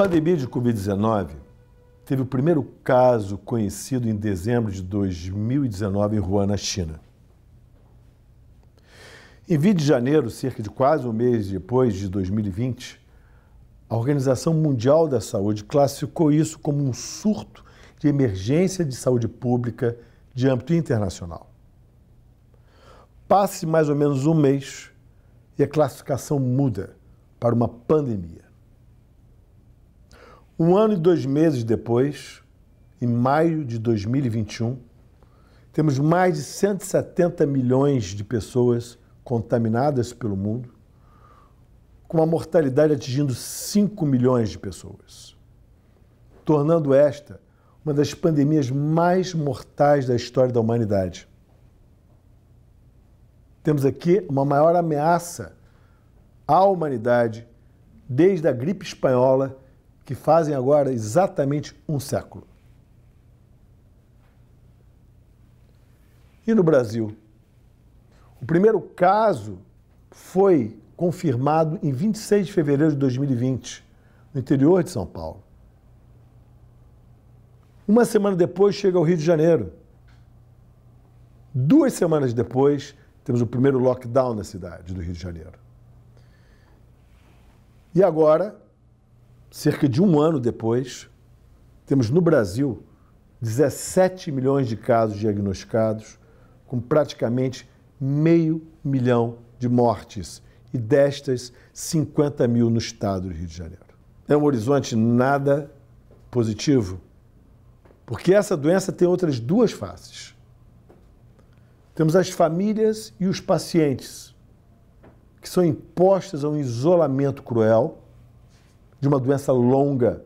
pandemia de Covid-19 teve o primeiro caso conhecido em dezembro de 2019 em Wuhan, na China. Em 20 de janeiro, cerca de quase um mês depois de 2020, a Organização Mundial da Saúde classificou isso como um surto de emergência de saúde pública de âmbito internacional. Passe mais ou menos um mês e a classificação muda para uma pandemia. Um ano e 2 meses depois, em maio de 2021, temos mais de 170 milhões de pessoas contaminadas pelo mundo, com a mortalidade atingindo 5 milhões de pessoas, tornando esta uma das pandemias mais mortais da história da humanidade. Temos aqui uma maior ameaça à humanidade desde a gripe espanhola, que fazem agora exatamente um século. E no Brasil? O primeiro caso foi confirmado em 26 de fevereiro de 2020, no interior de São Paulo. Uma semana depois chega ao Rio de Janeiro. 2 semanas depois, temos o primeiro lockdown na cidade do Rio de Janeiro. E agora, cerca de um ano depois, temos no Brasil 17 milhões de casos diagnosticados, com praticamente 500 mil de mortes, e destas 50 mil no estado do Rio de Janeiro. É um horizonte nada positivo, porque essa doença tem outras 2 faces. Temos as famílias e os pacientes, que são impostas a um isolamento cruel, de uma doença longa,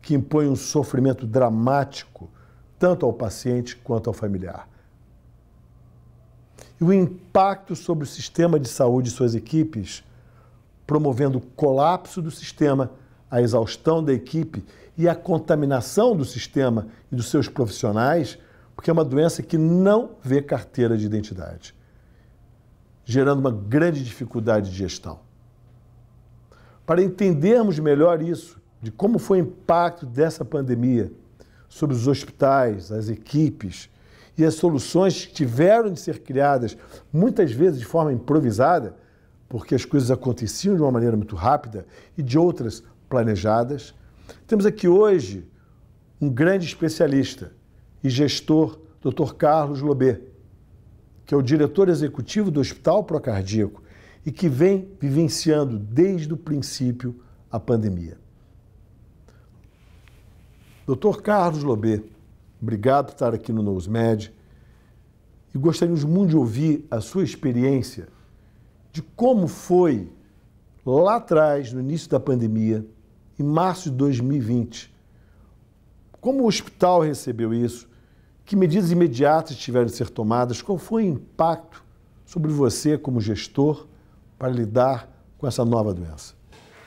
que impõe um sofrimento dramático, tanto ao paciente quanto ao familiar. E o impacto sobre o sistema de saúde e suas equipes, promovendo o colapso do sistema, a exaustão da equipe e a contaminação do sistema e dos seus profissionais, porque é uma doença que não vê carteira de identidade, gerando uma grande dificuldade de gestão. Para entendermos melhor isso, de como foi o impacto dessa pandemia sobre os hospitais, as equipes e as soluções que tiveram de ser criadas, muitas vezes de forma improvisada, porque as coisas aconteciam de uma maneira muito rápida e de outras planejadas, temos aqui hoje um grande especialista e gestor, Dr. Carlos Lobet, que é o diretor executivo do Hospital Procardíaco e que vem vivenciando desde o princípio a pandemia. Dr. Carlos Lobet, obrigado por estar aqui no NewsMed e gostaríamos muito de ouvir a sua experiência de como foi lá atrás, no início da pandemia, em março de 2020, como o hospital recebeu isso, que medidas imediatas tiveram de ser tomadas, qual foi o impacto sobre você como gestor para lidar com essa nova doença.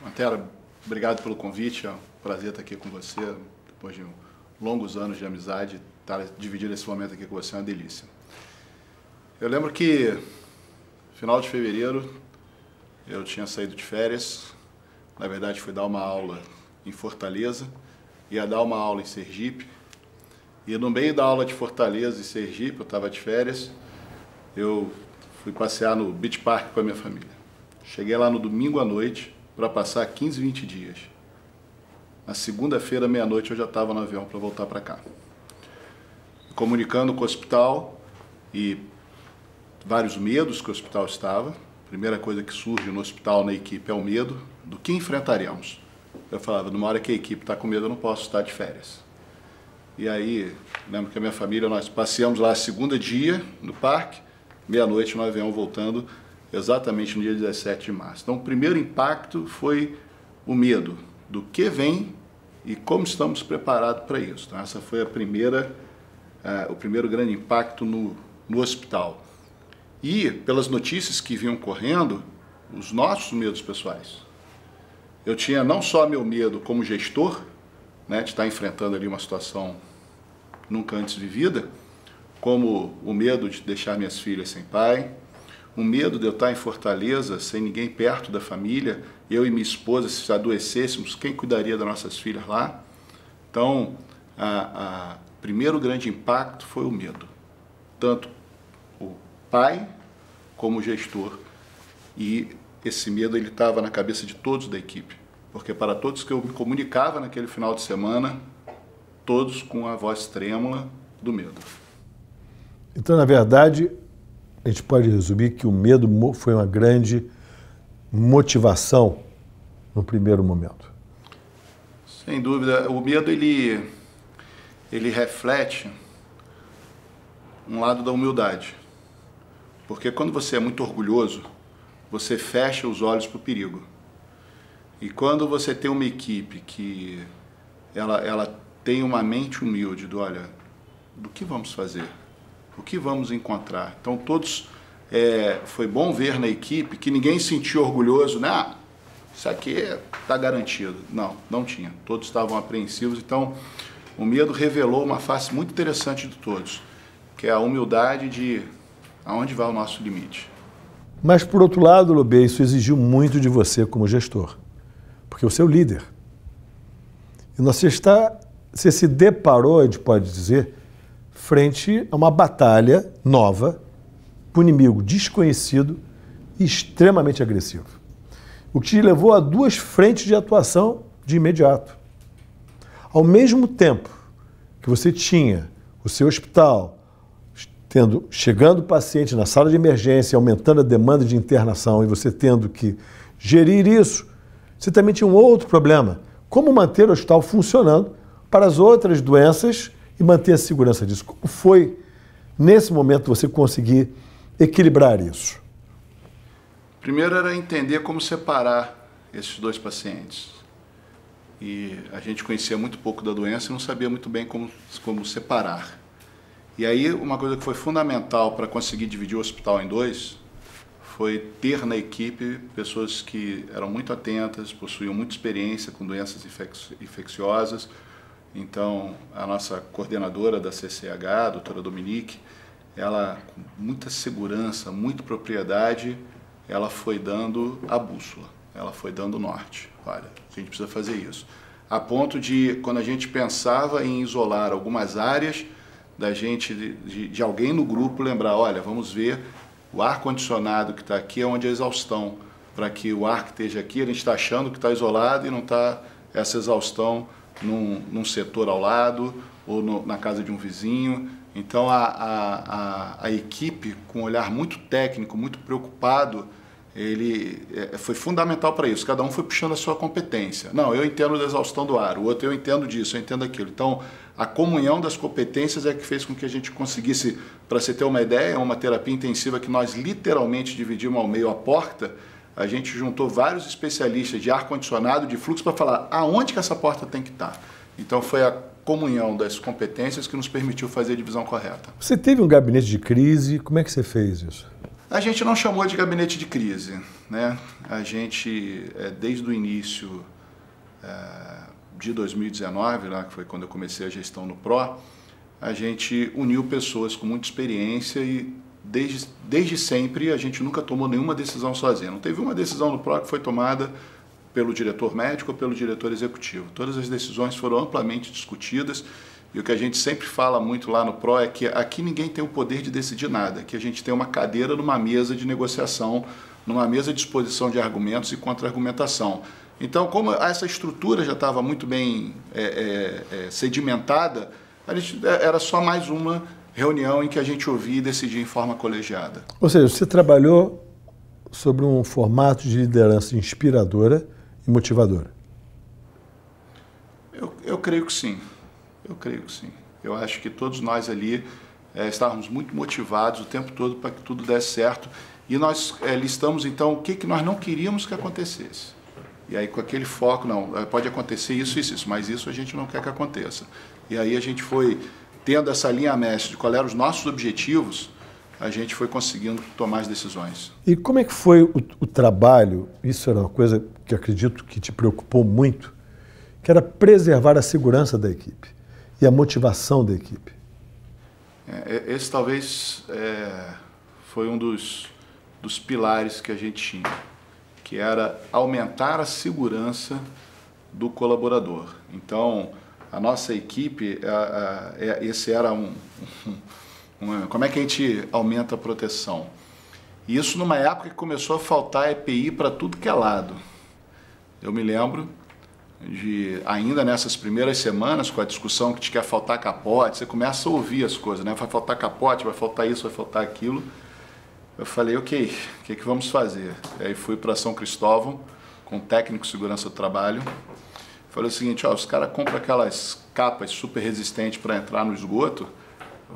Mantera, obrigado pelo convite, é um prazer estar aqui com você, depois de longos anos de amizade, estar dividindo esse momento aqui com você é uma delícia. Eu lembro que, final de fevereiro, eu tinha saído de férias, na verdade fui dar uma aula em Fortaleza, ia dar uma aula em Sergipe, e no meio da aula de Fortaleza e Sergipe, eu estava de férias, eu fui passear no Beach Park com a minha família. Cheguei lá no domingo à noite para passar 15, 20 dias. Na segunda-feira, meia-noite, eu já estava no avião para voltar para cá. Comunicando com o hospital e vários medos que o hospital estava. A primeira coisa que surge no hospital, na equipe, é o medo do que enfrentaremos. Eu falava, numa hora que a equipe está com medo, eu não posso estar de férias. E aí, lembro que a minha família, nós passeamos lá segunda dia no parque, meia-noite no avião voltando, exatamente no dia 17 de março. Então, o primeiro impacto foi o medo do que vem e como estamos preparados para isso. Então, essa foi o primeiro grande impacto no hospital. E, pelas notícias que vinham correndo, os nossos medos pessoais. Eu tinha não só meu medo como gestor, né, de estar enfrentando ali uma situação nunca antes vivida, como o medo de deixar minhas filhas sem pai, o medo de eu estar em Fortaleza, sem ninguém perto da família, eu e minha esposa, se adoecêssemos, quem cuidaria das nossas filhas lá? Então, o primeiro grande impacto foi o medo. Tanto o pai como o gestor. E esse medo ele estava na cabeça de todos da equipe. Porque para todos que eu me comunicava naquele final de semana, todos com a voz trêmula do medo. Então, na verdade, a gente pode resumir que o medo foi uma grande motivação no primeiro momento. Sem dúvida. O medo, ele reflete um lado da humildade. Porque quando você é muito orgulhoso, você fecha os olhos para o perigo. E quando você tem uma equipe que ela tem uma mente humilde, olha, do que vamos fazer? O que vamos encontrar? Então todos, foi bom ver na equipe que ninguém se sentiu orgulhoso, né? Isso aqui está garantido. Não, não tinha. Todos estavam apreensivos. Então o medo revelou uma face muito interessante de todos, que é a humildade de aonde vai o nosso limite. Mas, por outro lado, Lobê, isso exigiu muito de você como gestor, porque você é o líder. E você se deparou, a gente pode dizer, frente a uma batalha nova, com um inimigo desconhecido e extremamente agressivo. O que te levou a duas frentes de atuação de imediato. Ao mesmo tempo que você tinha o seu hospital, chegando o paciente na sala de emergência, aumentando a demanda de internação e você tendo que gerir isso, você também tinha um outro problema. Como manter o hospital funcionando para as outras doenças e manter a segurança disso? Como foi, nesse momento, você conseguir equilibrar isso? Primeiro era entender como separar esses dois pacientes. E a gente conhecia muito pouco da doença e não sabia muito bem como separar. E aí, uma coisa que foi fundamental para conseguir dividir o hospital em dois foi ter na equipe pessoas que eram muito atentas, possuíam muita experiência com doenças infecciosas. Então, a nossa coordenadora da CCH, a doutora Dominique, ela, com muita segurança, muita propriedade, ela foi dando a bússola, ela foi dando o norte. Olha, a gente precisa fazer isso. A ponto de, quando a gente pensava em isolar algumas áreas, da gente, de alguém no grupo lembrar, olha, vamos ver o ar-condicionado que está aqui é onde é a exaustão, para que o ar que esteja aqui, a gente está achando que está isolado e não está essa exaustão num setor ao lado ou na casa de um vizinho. Então a equipe, com um olhar muito técnico, muito preocupado, foi fundamental para isso. Cada um foi puxando a sua competência. Não, eu entendo da exaustão do ar, o outro eu entendo disso, eu entendo aquilo. Então, a comunhão das competências é que fez com que a gente conseguisse, para você ter uma ideia, uma terapia intensiva que nós literalmente dividimos ao meio a porta, a gente juntou vários especialistas de ar-condicionado, de fluxo, para falar aonde que essa porta tem que estar. Então, foi a comunhão das competências que nos permitiu fazer a divisão correta. Você teve um gabinete de crise, como é que você fez isso? A gente não chamou de gabinete de crise, né? A gente, desde o início de 2019, lá, que foi quando eu comecei a gestão no PRO, a gente uniu pessoas com muita experiência e desde sempre a gente nunca tomou nenhuma decisão sozinho. Não teve uma decisão no PRO que foi tomada pelo diretor médico ou pelo diretor executivo. Todas as decisões foram amplamente discutidas. E o que a gente sempre fala muito lá no PRO é que aqui ninguém tem o poder de decidir nada, que a gente tem uma cadeira numa mesa de negociação, numa mesa de exposição de argumentos e contra-argumentação. Então, como essa estrutura já estava muito bem sedimentada, era só mais uma reunião em que a gente ouvia e decidia em forma colegiada. Ou seja, você trabalhou sobre um formato de liderança inspiradora e motivadora. Eu creio que sim. Eu creio que sim. Eu acho que todos nós ali estávamos muito motivados o tempo todo para que tudo desse certo. E nós listamos, então, o que nós não queríamos que acontecesse. E aí, com aquele foco, não, pode acontecer isso, mas isso a gente não quer que aconteça. E aí a gente foi tendo essa linha mestre de qual eram os nossos objetivos, a gente foi conseguindo tomar as decisões. E como é que foi o trabalho? Isso era uma coisa que acredito que te preocupou muito, que era preservar a segurança da equipe e a motivação da equipe. Esse talvez foi um dos dos pilares que a gente tinha, que era aumentar a segurança do colaborador. Então, a nossa equipe, esse era como é que a gente aumenta a proteção? Isso numa época que começou a faltar EPI para tudo que é lado. Eu me lembro de, ainda nessas primeiras semanas, com a discussão que te quer faltar capote, você começa a ouvir as coisas, né? Vai faltar capote, vai faltar isso, vai faltar aquilo. Eu falei, ok, o que vamos fazer? Aí fui para São Cristóvão, com o técnico de segurança do trabalho. Falei o seguinte, ó, os caras compram aquelas capas super resistentes para entrar no esgoto,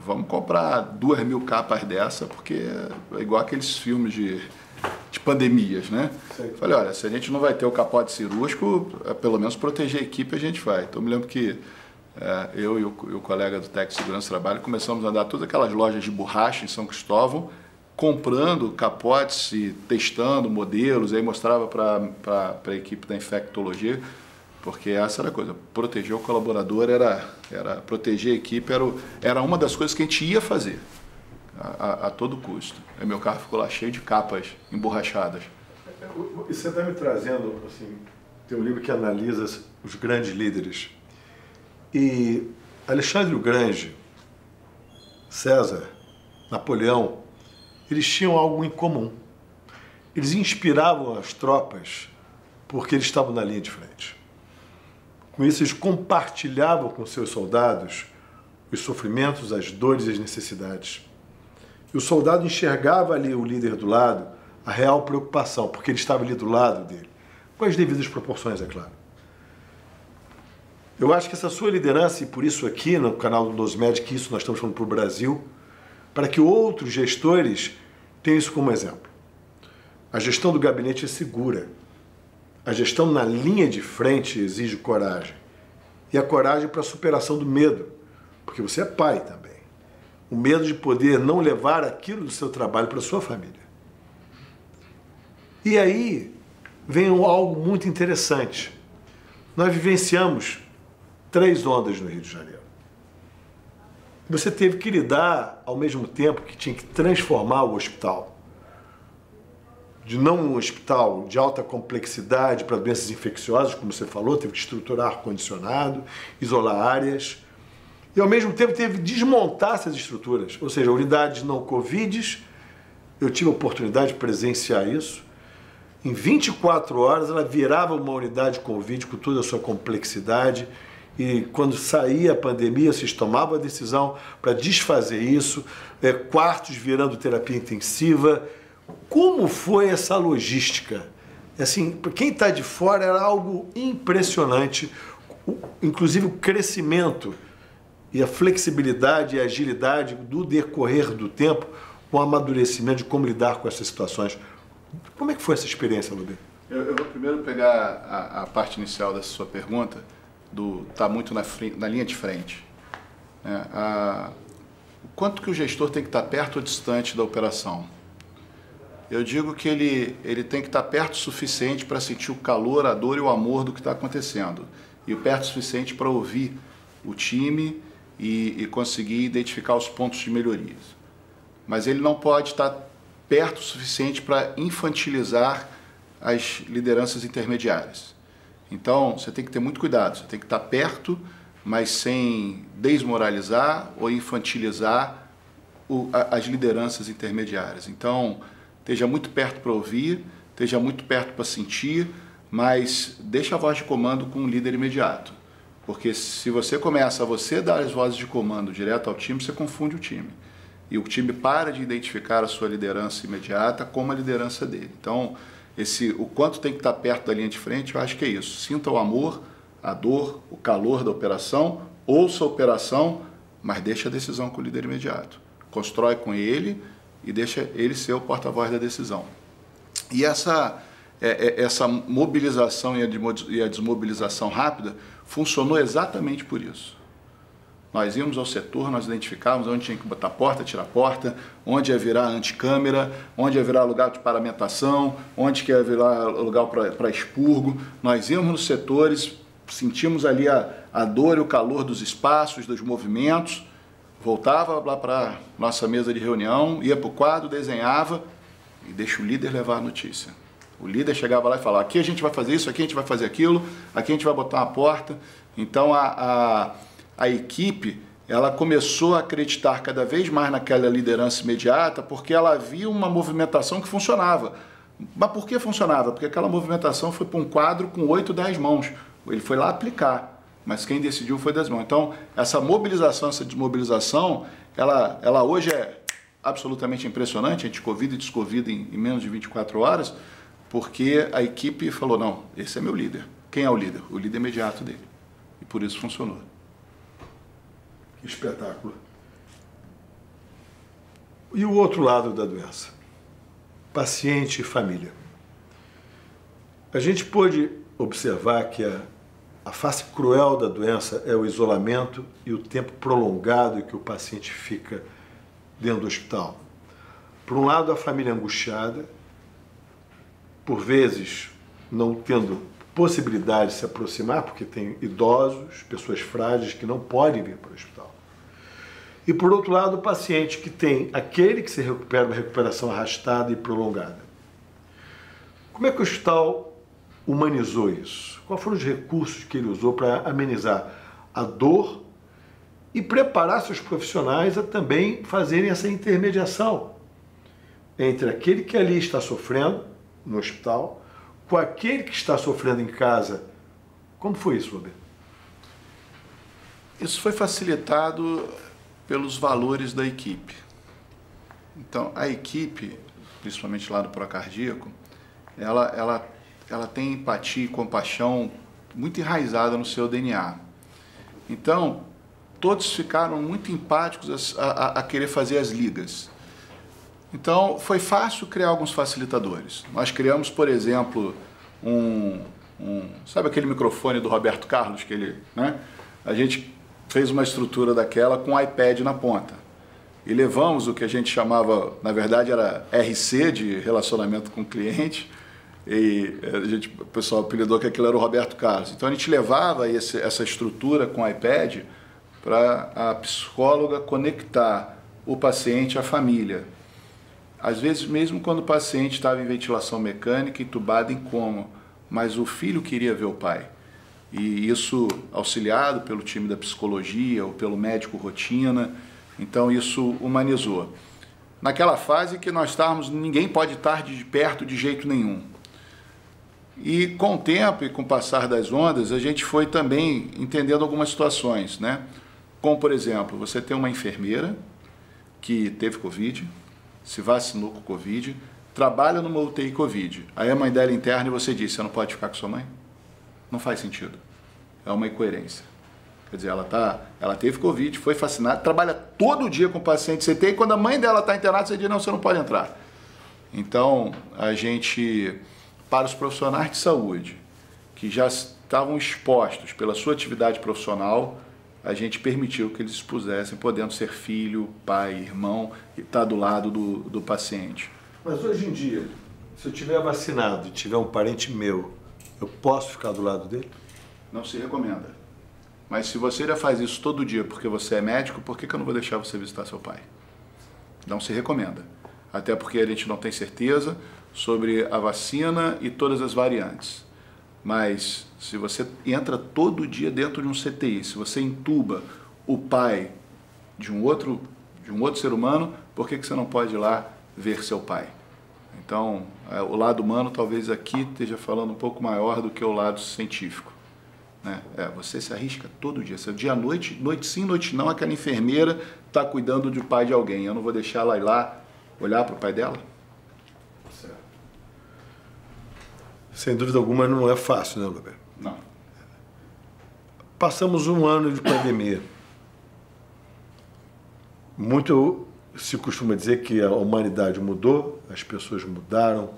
vamos comprar 2.000 capas dessa, porque é igual aqueles filmes de pandemias, né? Sim. Falei, olha, se a gente não vai ter o capote cirúrgico, pelo menos proteger a equipe a gente vai. Então, me lembro que eu e o colega do técnico de segurança do trabalho começamos a andar todas aquelas lojas de borracha em São Cristóvão, comprando capotes e testando modelos, aí mostrava para a equipe da infectologia, porque essa era a coisa, proteger o colaborador era proteger a equipe, era uma das coisas que a gente ia fazer a todo custo. Aí meu carro ficou lá cheio de capas emborrachadas. E você está me trazendo, assim, tem um livro que analisa os grandes líderes. E Alexandre o Grande, César, Napoleão, eles tinham algo em comum. Eles inspiravam as tropas porque eles estavam na linha de frente. Com isso, eles compartilhavam com seus soldados os sofrimentos, as dores e as necessidades. E o soldado enxergava ali o líder do lado, a real preocupação, porque ele estava ali do lado dele. Com as devidas proporções, é claro. Eu acho que essa sua liderança, e por isso aqui no canal do Nosmed, que isso nós estamos falando para o Brasil, para que outros gestores tenham isso como exemplo. A gestão do gabinete é segura. A gestão na linha de frente exige coragem. E a coragem para a superação do medo, porque você é pai também. O medo de poder não levar aquilo do seu trabalho para a sua família. E aí vem algo muito interessante. Nós vivenciamos 3 ondas no Rio de Janeiro. Você teve que lidar, ao mesmo tempo que tinha que transformar o hospital, de não um hospital de alta complexidade para doenças infecciosas, como você falou, teve que estruturar ar-condicionado, isolar áreas, e ao mesmo tempo teve que desmontar essas estruturas, ou seja, unidades não Covid. Eu tive a oportunidade de presenciar isso. Em 24 horas ela virava uma unidade Covid com toda a sua complexidade, e quando saía a pandemia, vocês tomavam a decisão para desfazer isso, quartos virando terapia intensiva. Como foi essa logística? Assim, para quem está de fora era algo impressionante, inclusive o crescimento e a flexibilidade e a agilidade do decorrer do tempo, o amadurecimento de como lidar com essas situações. Como é que foi essa experiência, Lubê? Eu vou primeiro pegar a parte inicial dessa sua pergunta, do tá muito na linha de frente. O quanto que o gestor tem que estar perto ou distante da operação? Eu digo que ele tem que estar perto o suficiente para sentir o calor, a dor e o amor do que está acontecendo. E perto o suficiente para ouvir o time e conseguir identificar os pontos de melhorias. Mas ele não pode estar perto o suficiente para infantilizar as lideranças intermediárias. Então, você tem que ter muito cuidado, você tem que estar perto, mas sem desmoralizar ou infantilizar as lideranças intermediárias. Então, esteja muito perto para ouvir, esteja muito perto para sentir, mas deixa a voz de comando com o líder imediato. Porque se você começa a dar as vozes de comando direto ao time, você confunde o time. E o time para de identificar a sua liderança imediata como a liderança dele. Então, o quanto tem que estar perto da linha de frente, eu acho que é isso. Sinta o amor, a dor, o calor da operação, ouça a operação, mas deixa a decisão com o líder imediato. Constrói com ele e deixa ele ser o porta-voz da decisão. E essa mobilização e a desmobilização rápida funcionou exatamente por isso. Nós íamos ao setor, nós identificávamos onde tinha que botar porta, tirar porta, onde ia virar anticâmera, onde ia virar lugar de paramentação, onde ia virar lugar para expurgo. Nós íamos nos setores, sentimos ali a dor e o calor dos espaços, dos movimentos, voltava lá para nossa mesa de reunião, ia para o quadro, desenhava e deixa o líder levar a notícia. O líder chegava lá e falava, aqui a gente vai fazer isso, aqui a gente vai fazer aquilo, aqui a gente vai botar uma porta. Então a equipe, ela começou a acreditar cada vez mais naquela liderança imediata, porque ela via uma movimentação que funcionava. Mas por que funcionava? Porque aquela movimentação foi para um quadro com 8, 10 mãos. Ele foi lá aplicar, mas quem decidiu foi 10 mãos. Então essa mobilização, essa desmobilização, ela hoje é absolutamente impressionante. A gente convida e desconvida em menos de 24 horas, porque a equipe falou, não, esse é meu líder. Quem é o líder? O líder imediato dele. E por isso funcionou. Que espetáculo. E o outro lado da doença? Paciente e família. A gente pôde observar que a face cruel da doença é o isolamento e o tempo prolongado que o paciente fica dentro do hospital. Por um lado, a família angustiada, por vezes não tendo possibilidade de se aproximar, porque tem idosos, pessoas frágeis que não podem vir para o hospital. E por outro lado, o paciente que tem aquele que se recupera uma recuperação arrastada e prolongada. Como é que o hospital humanizou isso? Quais foram os recursos que ele usou para amenizar a dor e preparar seus profissionais a também fazerem essa intermediação entre aquele que ali está sofrendo no hospital, com aquele que está sofrendo em casa? Como foi isso, Roberto? Isso foi facilitado pelos valores da equipe. Então, a equipe, principalmente lá do Procardíaco, ela tem empatia e compaixão muito enraizada no seu DNA. Então, todos ficaram muito empáticos a querer fazer as ligas. Então, foi fácil criar alguns facilitadores. Nós criamos, por exemplo, sabe aquele microfone do Roberto Carlos? A gente fez uma estrutura daquela com um iPad na ponta. E levamos o que a gente chamava, na verdade era RC, de relacionamento com o cliente, e o pessoal apelidou que aquilo era o Roberto Carlos. Então a gente levava essa estrutura com o iPad para a psicóloga conectar o paciente à família. Às vezes, mesmo quando o paciente estava em ventilação mecânica, entubado em coma, mas o filho queria ver o pai. E isso auxiliado pelo time da psicologia ou pelo médico rotina, então isso humanizou. Naquela fase que nós estávamos, ninguém pode estar de perto de jeito nenhum. E com o tempo e com o passar das ondas, a gente foi também entendendo algumas situações, né? Como, por exemplo, você tem uma enfermeira que teve Covid, se vacinou com Covid, trabalha numa UTI Covid. Aí a mãe dela interna e você diz, você não pode ficar com sua mãe? Não faz sentido. É uma incoerência. Quer dizer, ela teve Covid, foi vacinada, trabalha todo dia com o paciente CT e quando a mãe dela está internada, você diz, não, você não pode entrar. Então, a gente, para os profissionais de saúde, que já estavam expostos pela sua atividade profissional, a gente permitiu que eles expusessem, podendo ser filho, pai, irmão, e estar do lado do paciente. Mas hoje em dia, se eu estiver vacinado e tiver um parente meu, eu posso ficar do lado dele? Não se recomenda. Mas se você já faz isso todo dia porque você é médico, por que eu não vou deixar você visitar seu pai? Não se recomenda. Até porque a gente não tem certeza sobre a vacina e todas as variantes. Mas se você entra todo dia dentro de um CTI, se você entuba o pai de um outro ser humano, por que você não pode ir lá ver seu pai? Então, o lado humano talvez aqui esteja falando um pouco maior do que o lado científico. Né? Você se arrisca todo dia. Dia à noite, noite sim, noite não, aquela enfermeira está cuidando do pai de alguém. Eu não vou deixar ela ir lá olhar para o pai dela? Certo. Sem dúvida alguma não é fácil, né, Roberto? Não. Passamos um ano de pandemia. Muito se costuma dizer que a humanidade mudou, as pessoas mudaram,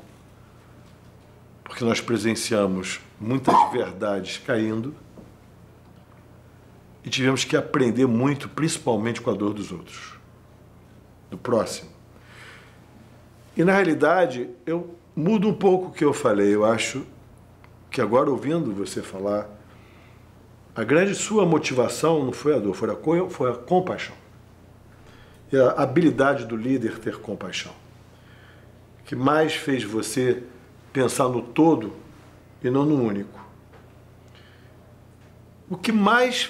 porque nós presenciamos muitas verdades caindo e tivemos que aprender muito, principalmente com a dor dos outros, do próximo. E, na realidade, eu mudo um pouco o que eu falei. Eu acho que agora, ouvindo você falar, a grande sua motivação não foi a dor, foi a compaixão. E a habilidade do líder ter compaixão. que mais fez você pensar no todo e não no único? O que mais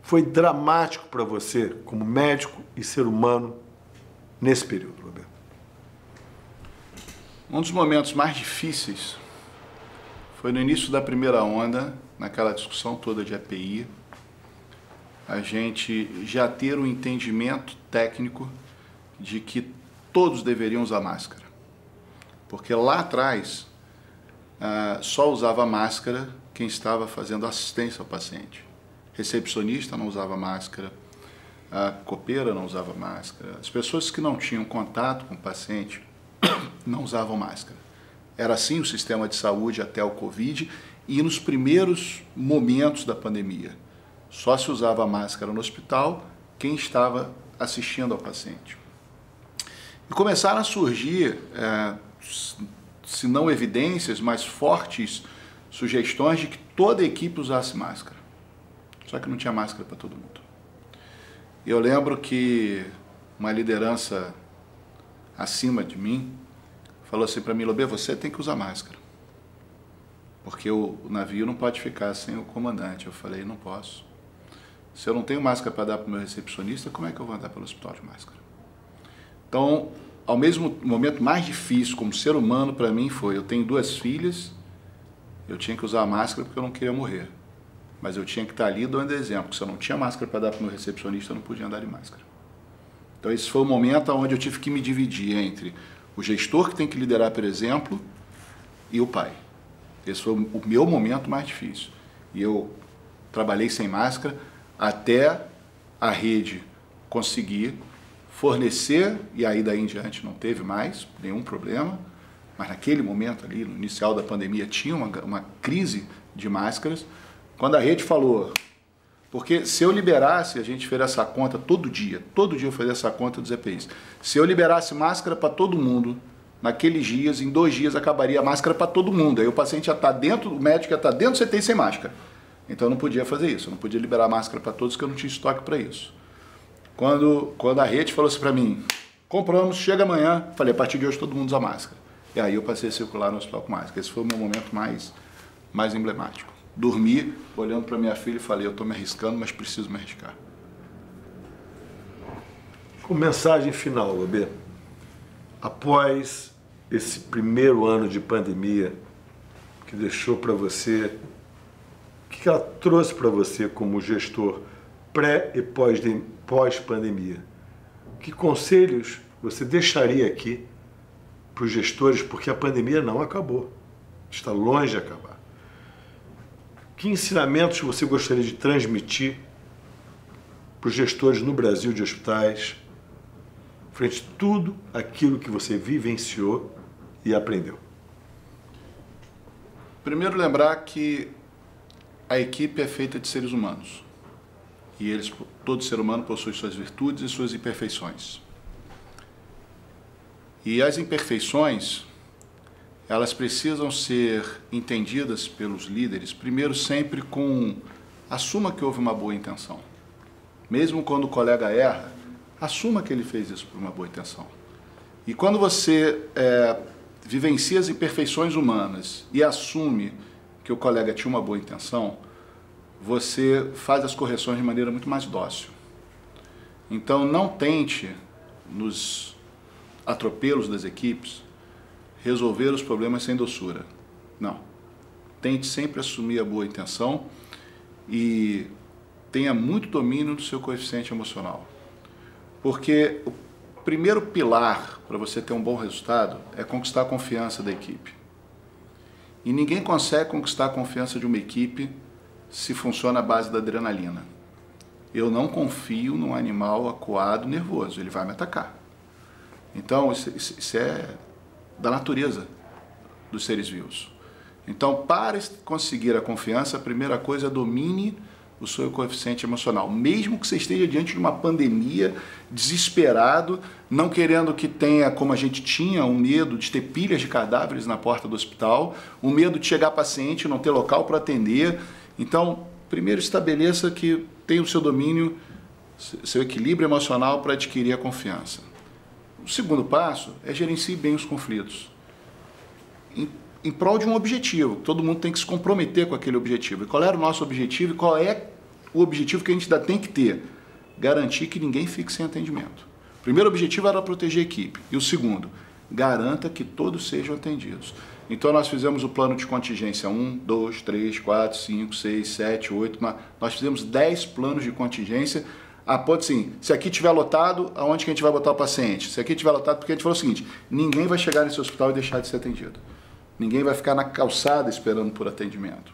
foi dramático para você como médico e ser humano nesse período, Roberto? Um dos momentos mais difíceis foi no início da primeira onda, naquela discussão toda de EPI, a gente já ter um entendimento técnico de que todos deveriam usar máscara. Porque lá atrás, só usava máscara quem estava fazendo assistência ao paciente. Recepcionista não usava máscara, a copeira não usava máscara, as pessoas que não tinham contato com o paciente não usavam máscara. Era assim o sistema de saúde até o Covid e nos primeiros momentos da pandemia. Só se usava máscara no hospital quem estava assistindo ao paciente. E começaram a surgir, se não evidências, mas fortes sugestões de que toda a equipe usasse máscara. Só que não tinha máscara para todo mundo. E eu lembro que uma liderança acima de mim falou assim para mim: Lobê, você tem que usar máscara, porque o navio não pode ficar sem o comandante. Eu falei: não posso. Se eu não tenho máscara para dar para o meu recepcionista, como é que eu vou andar pelo hospital de máscara? Então, ao mesmo momento mais difícil como ser humano para mim foi: eu tenho 2 filhas, eu tinha que usar máscara porque eu não queria morrer, mas eu tinha que estar ali dando exemplo. Se eu não tinha máscara para dar para o meu recepcionista, eu não podia andar de máscara. Então esse foi o momento onde eu tive que me dividir entre o gestor, que tem que liderar por exemplo, e o pai. Esse foi o meu momento mais difícil. E eu trabalhei sem máscara até a rede conseguir fornecer, e aí daí em diante não teve mais nenhum problema, mas naquele momento ali, no inicial da pandemia, tinha uma crise de máscaras. Quando a rede falou, porque se eu liberasse, a gente fez essa conta todo dia eu fazia essa conta dos EPIs, se eu liberasse máscara para todo mundo, naqueles dias, em 2 dias acabaria a máscara para todo mundo, aí o paciente já está dentro, o médico já está dentro do CTI sem máscara. Então eu não podia fazer isso, eu não podia liberar máscara para todos, porque eu não tinha estoque para isso. Quando a rede falou assim para mim, compramos, chega amanhã, falei, a partir de hoje todo mundo usa máscara. E aí eu passei a circular no hospital com máscara. Esse foi o meu momento mais emblemático. Dormi, olhando para minha filha e falei, eu estou me arriscando, mas preciso me arriscar. Com mensagem final, Lobê, após esse primeiro ano de pandemia que deixou para você, o que ela trouxe para você como gestor pré e pós-pandemia? Que conselhos você deixaria aqui para os gestores, porque a pandemia não acabou, está longe de acabar? Que ensinamentos você gostaria de transmitir para os gestores no Brasil de hospitais, frente a tudo aquilo que você vivenciou e aprendeu? Primeiro, lembrar que a equipe é feita de seres humanos. E todo ser humano possui suas virtudes e suas imperfeições. E as imperfeições, elas precisam ser entendidas pelos líderes, primeiro sempre assuma que houve uma boa intenção. Mesmo quando o colega erra, assuma que ele fez isso por uma boa intenção. E quando você vivencia as imperfeições humanas e assume que o colega tinha uma boa intenção, você faz as correções de maneira muito mais dócil. Então não tente, nos atropelos das equipes, resolver os problemas sem doçura. Não. Tente sempre assumir a boa intenção e tenha muito domínio do seu coeficiente emocional. Porque o primeiro pilar para você ter um bom resultado é conquistar a confiança da equipe. E ninguém consegue conquistar a confiança de uma equipe se funciona à base da adrenalina. Eu não confio num animal acuado, nervoso, ele vai me atacar. Então, isso é da natureza dos seres vivos. Então, para conseguir a confiança, a primeira coisa é domine o seu coeficiente emocional. Mesmo que você esteja diante de uma pandemia, desesperado, não querendo que tenha, como a gente tinha, um medo de ter pilhas de cadáveres na porta do hospital, um medo de chegar paciente e não ter local para atender. Então, primeiro estabeleça que tem o seu domínio, seu equilíbrio emocional para adquirir a confiança. O segundo passo é gerenciar bem os conflitos. Em prol de um objetivo. Todo mundo tem que se comprometer com aquele objetivo. E qual era o nosso objetivo e qual é o objetivo que a gente ainda tem que ter? Garantir que ninguém fique sem atendimento. O primeiro objetivo era proteger a equipe. E o segundo, garanta que todos sejam atendidos. Então nós fizemos o plano de contingência 1, 2, 3, 4, 5, 6, 7, 8. Nós fizemos 10 planos de contingência. A ponto assim, se aqui estiver lotado, aonde que a gente vai botar o paciente? Se aqui estiver lotado, porque a gente falou o seguinte, ninguém vai chegar nesse hospital e deixar de ser atendido. Ninguém vai ficar na calçada esperando por atendimento.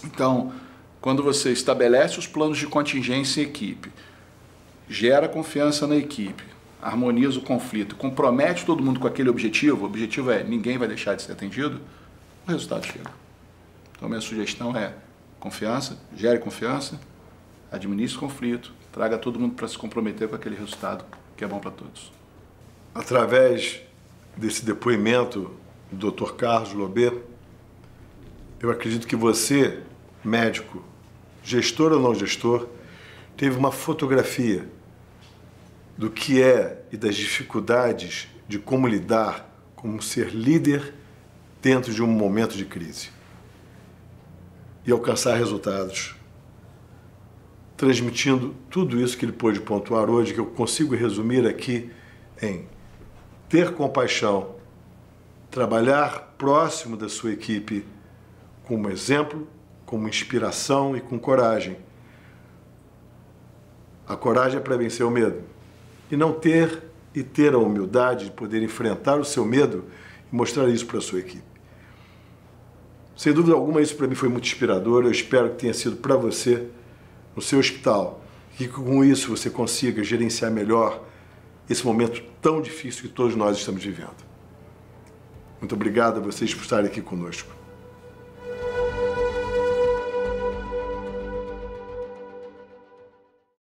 Então, quando você estabelece os planos de contingência em equipe, gera confiança na equipe, harmoniza o conflito, compromete todo mundo com aquele objetivo, o objetivo é ninguém vai deixar de ser atendido, o resultado chega. Então, minha sugestão é confiança, gere confiança, administre o conflito, traga todo mundo para se comprometer com aquele resultado que é bom para todos. Através desse depoimento do Dr. Carlos Lobet, eu acredito que você, médico, gestor ou não gestor, teve uma fotografia do que é e das dificuldades de como lidar, como ser líder dentro de um momento de crise e alcançar resultados, transmitindo tudo isso que ele pôde pontuar hoje, que eu consigo resumir aqui em ter compaixão, trabalhar próximo da sua equipe como exemplo, como inspiração e com coragem. A coragem é para vencer o medo. E não ter a humildade de poder enfrentar o seu medo e mostrar isso para a sua equipe. Sem dúvida alguma, isso para mim foi muito inspirador. Eu espero que tenha sido para você, no seu hospital, e que com isso você consiga gerenciar melhor esse momento tão difícil que todos nós estamos vivendo. Muito obrigado a vocês por estarem aqui conosco.